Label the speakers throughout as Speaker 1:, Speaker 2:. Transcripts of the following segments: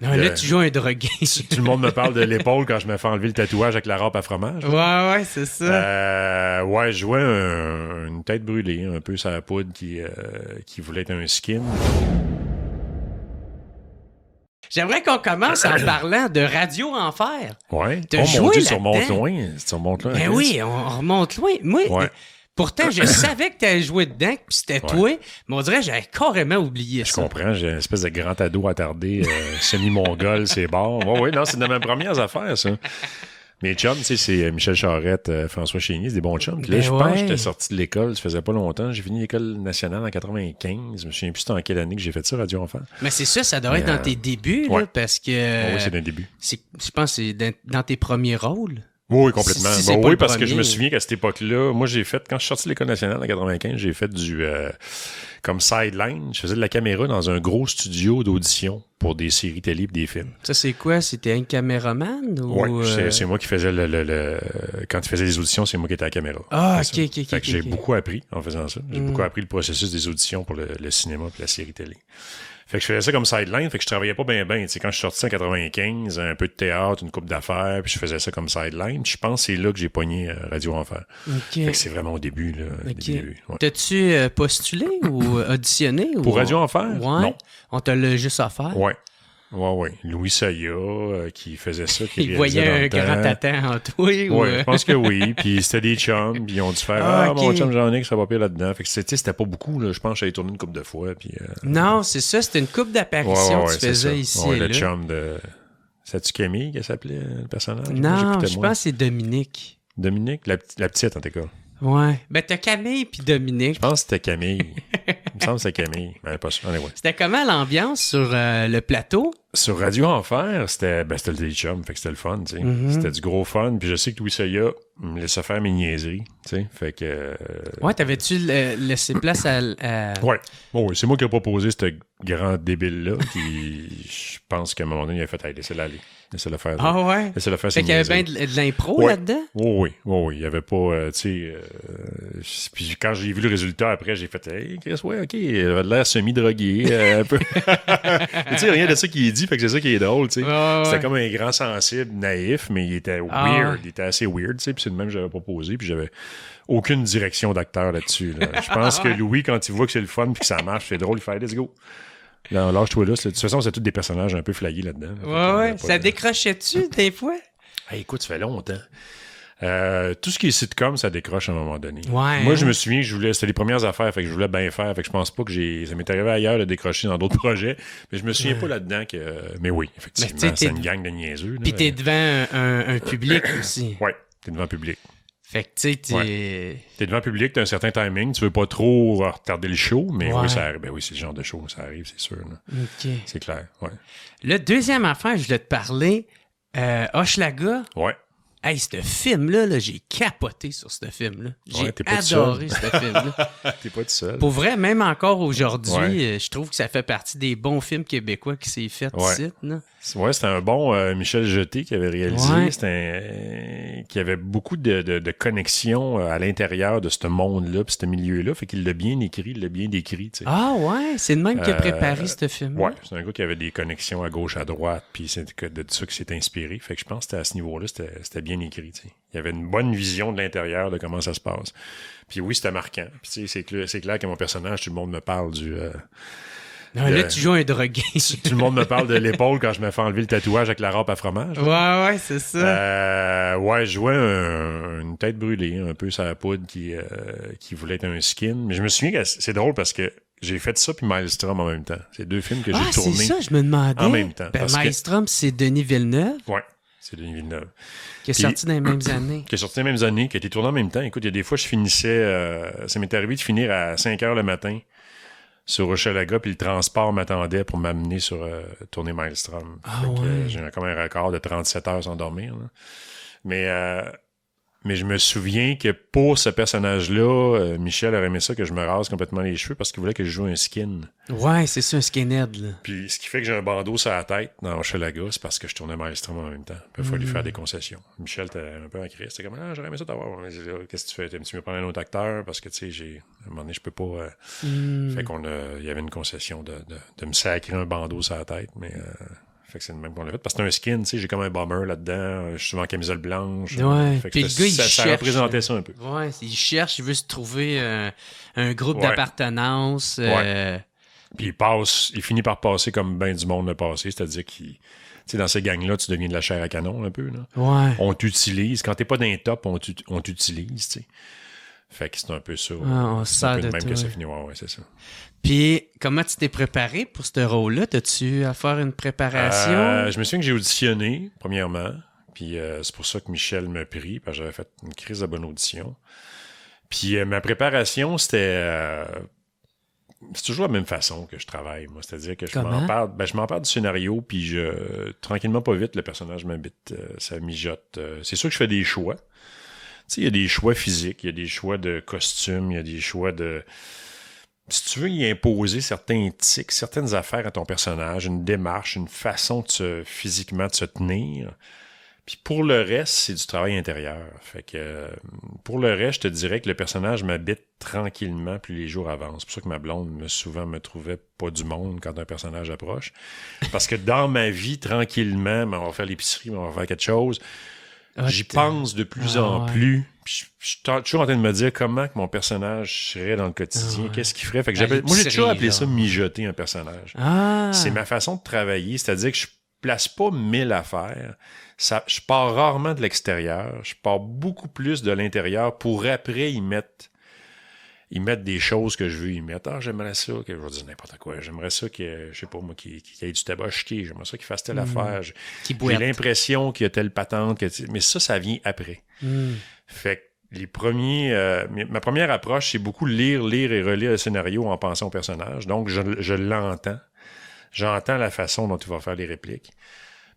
Speaker 1: Non, là, tu joues un drogué.
Speaker 2: Tout le monde me parle de l'épaule quand je me fais enlever le tatouage avec la râpe à fromage.
Speaker 1: Ouais, c'est ça.
Speaker 2: Ouais, je jouais une tête brûlée, un peu sur la poudre qui voulait être un skin.
Speaker 1: J'aimerais qu'on commence en parlant de Radio Enfer.
Speaker 2: Ouais.
Speaker 1: T'as
Speaker 2: Oh
Speaker 1: joué
Speaker 2: mon Dieu,
Speaker 1: là-dedans?
Speaker 2: tu remontes loin.
Speaker 1: Ben oui, on remonte loin. Moi,
Speaker 2: Ouais.
Speaker 1: pourtant, je savais que t'allais jouer dedans, puis c'était toi, mais on dirait que j'avais carrément oublié
Speaker 2: Je
Speaker 1: ça.
Speaker 2: comprends, j'ai une espèce de grand ado attardé, semi-mongol, c'est bon. Ouais, non, c'est de mes premières affaires, ça. Mes chums, tu sais, c'est Michel Charette, François Chénier, c'est des bons chums. Puis là,
Speaker 1: Ben
Speaker 2: je pense
Speaker 1: ouais.
Speaker 2: que j'étais sorti de l'école, ça faisait pas longtemps. J'ai fini l'école nationale en 95. Je me souviens plus c'était en quelle année que j'ai fait ça, Radio Enfer.
Speaker 1: Mais c'est ça doit être dans tes débuts, là,
Speaker 2: ouais.
Speaker 1: parce que...
Speaker 2: Oui, c'est d'un début.
Speaker 1: Je pense que c'est dans tes premiers rôles.
Speaker 2: Oui, complètement.
Speaker 1: Si c'est pas
Speaker 2: oui,
Speaker 1: le
Speaker 2: parce que
Speaker 1: premier.
Speaker 2: je me souviens qu'à cette époque-là, moi, quand je suis sorti de l'école nationale en 95, j'ai fait comme sideline. Je faisais de la caméra dans un gros studio d'audition pour des séries télé et des films.
Speaker 1: Ça, c'est quoi? C'était un caméraman?
Speaker 2: Oui,
Speaker 1: Ou,
Speaker 2: c'est moi qui faisais quand tu faisais les auditions, c'est moi qui étais à la caméra.
Speaker 1: Ah,
Speaker 2: C'est
Speaker 1: ok.
Speaker 2: ça. Fait que j'ai beaucoup appris en faisant ça. J'ai beaucoup appris le processus des auditions pour le cinéma et la série télé. Fait que je faisais ça comme sideline, fait que je travaillais pas bien. Tu sais, quand je suis sorti en 95, un peu de théâtre, une coupe d'affaires, puis je faisais ça comme sideline. Je pense que c'est là que j'ai pogné Radio Enfer.
Speaker 1: Ok.
Speaker 2: Fait que c'est vraiment au début, là.
Speaker 1: Ok.
Speaker 2: Début, ouais.
Speaker 1: T'as-tu postulé ou auditionné?
Speaker 2: Pour
Speaker 1: ou...
Speaker 2: Radio Enfer?
Speaker 1: Ouais.
Speaker 2: Non.
Speaker 1: On t'a l'a juste offert?
Speaker 2: Ouais. Ouais. Louis Saya, qui faisait ça. Qui
Speaker 1: Il voyait un grand tatan en toi?
Speaker 2: Ouais, je pense que oui. Puis c'était des chums, puis ils ont dû faire
Speaker 1: ok.
Speaker 2: mon chum Jean-Nic, ça va pire là-dedans. Fait que c'était pas beaucoup, là. Je pense que j'avais tourné une couple de fois. Puis,
Speaker 1: Non, c'est ça. C'était une coupe d'apparition que tu faisais ici et là.
Speaker 2: le chum de. C'est-tu Camille qu'elle s'appelait, le personnage?
Speaker 1: Non, je pense que c'est Dominique.
Speaker 2: Dominique, la petite en tout cas.
Speaker 1: Ouais. Ben, t'as Camille puis Dominique.
Speaker 2: Je pense que c'était Camille. Il me semble que c'était Camille. Mais pas sûr. Anyway.
Speaker 1: C'était comment l'ambiance sur le plateau?
Speaker 2: Sur Radio Enfer, c'était le des chums, fait que c'était le fun, tu sais. C'était du gros fun. Puis je sais que Louis Saya me laissait faire mes niaiseries, tu sais. Fait que...
Speaker 1: Ouais, t'avais-tu laissé place à...
Speaker 2: Ouais. Bon, oui, c'est moi qui ai proposé ce grand débile-là qui, je pense qu'à un moment donné, il a fait « Hey, laissez-le aller. Laissez-le faire. »
Speaker 1: Ah ouais?
Speaker 2: Laissez-le faire
Speaker 1: Fait
Speaker 2: ses
Speaker 1: qu'il y avait
Speaker 2: niaiseries.
Speaker 1: bien de l'impro là-dedans?
Speaker 2: Oui. Il n'y avait pas, tu sais... puis quand j'ai vu le résultat après, j'ai fait « Hey, Chris, ouais, OK, il avait l'air semi-drogué, un peu. » Tu sais, rien de ça qui est dit, fait que c'est ça qui est drôle, tu sais. C'était comme un grand sensible, naïf, mais il était weird. Il était assez weird, tu sais, puis c'est le même que j'avais proposé, puis j'avais aucune direction d'acteur là-dessus. Là. Je pense que Louis, quand il voit que c'est le fun puis que ça marche, c'est drôle, il fait « Let's go. » Lâche-toi là. De toute façon, c'est tous des personnages un peu flagués là-dedans.
Speaker 1: Ouais. Ça décrochait-tu des fois?
Speaker 2: Hey, écoute, ça fait longtemps. Tout ce qui est sitcom, ça décroche à un moment donné.
Speaker 1: Ouais.
Speaker 2: Moi, je me souviens que c'était les premières affaires, fait que je voulais bien faire, fait que je pense pas que ça m'est arrivé ailleurs de décrocher dans d'autres projets, mais je me souviens pas là-dedans que... Mais oui, effectivement, c'est une gang de niaiseux.
Speaker 1: Puis t'es devant un public aussi.
Speaker 2: Ouais, t'es devant le public.
Speaker 1: Fait que tu sais,
Speaker 2: T'es devant le public, t'as un certain timing, tu veux pas trop retarder le show, mais
Speaker 1: Ouais.
Speaker 2: oui, ça arrive. Ben oui, c'est le genre de show, ça arrive, c'est sûr. Là.
Speaker 1: OK.
Speaker 2: C'est clair, ouais.
Speaker 1: Le deuxième affaire, je voulais te parler, Hochelaga.
Speaker 2: Ouais.
Speaker 1: Hey, ce film-là, là, j'ai capoté sur ce film-là. J'ai
Speaker 2: t'es pas tout
Speaker 1: adoré
Speaker 2: seul.
Speaker 1: ce film-là.
Speaker 2: T'es pas tout seul.
Speaker 1: Pour vrai, même encore aujourd'hui,
Speaker 2: Ouais.
Speaker 1: je trouve que ça fait partie des bons films québécois qui s'est fait
Speaker 2: Ouais.
Speaker 1: ici. Là.
Speaker 2: Ouais, c'était un bon Michel Jeté qui avait réalisé.
Speaker 1: Ouais.
Speaker 2: C'était qui avait beaucoup de connexions à l'intérieur de ce monde-là, puis ce milieu-là. Fait qu'il l'a bien écrit, il l'a bien décrit. Tu sais.
Speaker 1: Ah ouais, c'est le même qui a préparé ce film.
Speaker 2: Ouais, c'est un gars qui avait des connexions à gauche, à droite, puis c'est de ça qu'il s'est inspiré. Fait que je pense que c'était à ce niveau-là, c'était bien écrit. Tu sais. Il y avait une bonne vision de l'intérieur de comment ça se passe. Puis oui, c'était marquant. Puis tu sais, c'est clair que mon personnage, tout le monde me parle du...
Speaker 1: Non, là, tu joues un drogué.
Speaker 2: tout le monde me parle de l'épaule quand je me fais enlever le tatouage avec la râpe à fromage.
Speaker 1: Ouais, c'est ça.
Speaker 2: Ouais, je jouais une tête brûlée, un peu sur la poudre qui voulait être un skin. Mais je me souviens que c'est drôle parce que j'ai fait ça puis Maelstrom en même temps. C'est deux films que j'ai tournés.
Speaker 1: C'est ça, je me demandais.
Speaker 2: En même temps.
Speaker 1: Ben, Maelstrom, c'est Denis Villeneuve.
Speaker 2: Ouais, c'est Denis Villeneuve.
Speaker 1: Qui est sorti dans les mêmes années.
Speaker 2: Qui est sorti dans les mêmes années, qui a été tourné en même temps. Écoute, il y a des fois, je finissais... ça m'est arrivé de finir à 5 heures le matin sur Hochelaga, puis le transport m'attendait pour m'amener sur tourner Maelstrom. J'ai comme un record de 37 heures sans dormir. Là. Mais je me souviens que pour ce personnage-là, Michel aurait aimé ça que je me rase complètement les cheveux parce qu'il voulait que je joue un skin.
Speaker 1: Ouais, c'est ça, un skinhead. Là.
Speaker 2: Puis ce qui fait que j'ai un bandeau sur la tête dans Hochelaga, c'est parce que je tournais Maelstrom en même temps. Il a fallu faire des concessions. Michel était un peu en crise. C'était comme, j'aurais aimé ça t'avoir. Qu'est-ce que tu fais? Tu me prends un autre acteur? Parce que, tu sais, à un moment donné, je peux pas... Fait il y avait une concession de me sacrer un bandeau sur la tête, mais... Fait que c'est le même qu'on l'a fait. Parce que c'est un skin, tu sais, j'ai comme un bomber là-dedans. Je suis souvent en camisole blanche.
Speaker 1: Ouais.
Speaker 2: Fait que
Speaker 1: Puis le gars, il
Speaker 2: ça
Speaker 1: cherche.
Speaker 2: représentait ça un peu.
Speaker 1: Ouais, il cherche, il veut se trouver un groupe
Speaker 2: Ouais.
Speaker 1: d'appartenance.
Speaker 2: Puis il finit par passer comme ben du monde le passé. C'est-à-dire qu'il... Tu sais, dans ces gangs-là, tu deviens de la chair à canon un peu. Là.
Speaker 1: Ouais.
Speaker 2: On t'utilise. Quand t'es pas dans les top, on t'utilise, tu sais. Fait que c'est un peu ça.
Speaker 1: On
Speaker 2: c'est un
Speaker 1: sert
Speaker 2: peu
Speaker 1: de
Speaker 2: de même
Speaker 1: toi.
Speaker 2: que ça finit. Ouais, c'est ça.
Speaker 1: Puis, comment tu t'es préparé pour ce rôle-là? T'as-tu à faire une préparation?
Speaker 2: Je me souviens que j'ai auditionné, premièrement. Puis c'est pour ça que Michel m'a pris, parce que j'avais fait une crise de bonne audition. Puis ma préparation, c'était... c'est toujours la même façon que je travaille, moi. C'est-à-dire que je m'empare du scénario, puis tranquillement, pas vite, le personnage m'habite, ça mijote. C'est sûr que je fais des choix. Tu sais, il y a des choix physiques, il y a des choix de costumes, il y a des choix de... Si tu veux y imposer certains tics, certaines affaires à ton personnage, une démarche, une façon physiquement de se tenir. Puis pour le reste, c'est du travail intérieur. Fait que pour le reste, je te dirais que le personnage m'habite tranquillement plus les jours avancent. C'est pour ça que ma blonde souvent me trouvait pas du monde quand un personnage approche. Parce que dans ma vie, tranquillement, on va faire l'épicerie, on va faire quelque chose. J'y pense de plus en plus. Puis je suis toujours en train de me dire comment que mon personnage serait dans le quotidien, qu'est-ce qu'il ferait. Fait que moi, j'ai toujours appelé ça mijoter un personnage. C'est ma façon de travailler, c'est-à-dire que je place pas 1000 affaires. Je pars rarement de l'extérieur, je pars beaucoup plus de l'intérieur pour après y mettre des choses que je veux y mettre. Ah, j'aimerais ça, que je vais dire n'importe quoi. J'aimerais ça que, je sais pas moi, qu'il y ait du tabac chiqué. J'aimerais ça qu'il fasse telle affaire. J'ai l'impression qu'il y a telle patente. Mais ça vient après. Fait que ma première approche, c'est beaucoup lire et relire le scénario en pensant au personnage. Donc, je l'entends. J'entends la façon dont tu vas faire les répliques.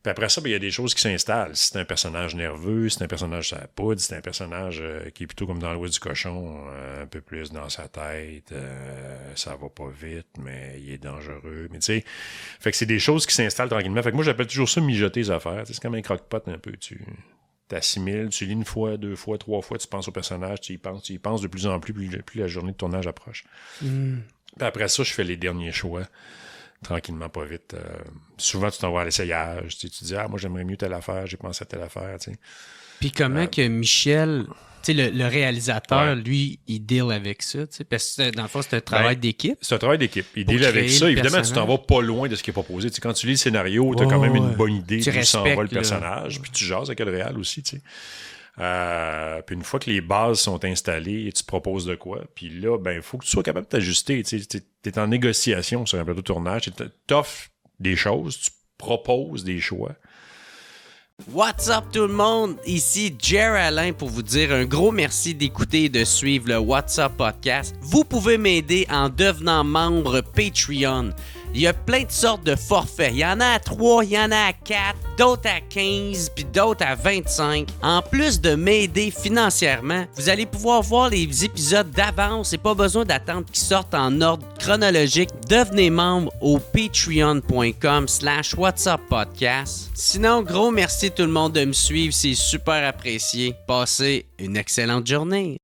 Speaker 2: Puis après ça, il y a des choses qui s'installent. Si c'est un personnage nerveux, si c'est un personnage sur la poudre, si c'est un personnage qui est plutôt comme dans l'oie du cochon, un peu plus dans sa tête, ça va pas vite, mais il est dangereux. Mais tu sais, fait que c'est des choses qui s'installent tranquillement. Fait que moi, j'appelle toujours ça mijoter les affaires. C'est comme un croque-pot un peu. Tu t'assimiles, tu lis une fois, 2 fois, 3 fois, tu penses au personnage, tu y penses de plus en plus la journée de tournage approche. Puis après ça, je fais les derniers choix. Tranquillement, pas vite. Souvent, tu t'envoies à l'essayage. Tu dis, moi, j'aimerais mieux telle affaire, j'ai pensé à telle affaire. T'sais.
Speaker 1: Puis comment que Michel, le réalisateur, lui, il deal avec ça? Parce que dans le fond, c'est un travail d'équipe.
Speaker 2: C'est un travail d'équipe. Il deal avec ça. Évidemment, tu t'en vas pas loin de ce qui est proposé. T'sais, quand tu lis le scénario, tu as quand même une bonne idée d'où s'en va le personnage. Puis tu jases avec le réal aussi. T'sais. Puis une fois que les bases sont installées et tu proposes de quoi, puis là, il faut que tu sois capable de t'ajuster. Tu es en négociation sur un plateau de tournage, tu t'offres des choses, tu proposes des choix.
Speaker 1: What's up tout le monde? Ici Jer Alain pour vous dire un gros merci d'écouter et de suivre le What's Up Podcast. Vous pouvez m'aider en devenant membre Patreon. Il y a plein de sortes de forfaits. Il y en a à 3, il y en a à 4, d'autres à 15, puis d'autres à 25. En plus de m'aider financièrement, vous allez pouvoir voir les épisodes d'avance et pas besoin d'attendre qu'ils sortent en ordre chronologique. Devenez membre au patreon.com/whatsuppodcast. Sinon, gros merci tout le monde de me suivre, c'est super apprécié. Passez une excellente journée.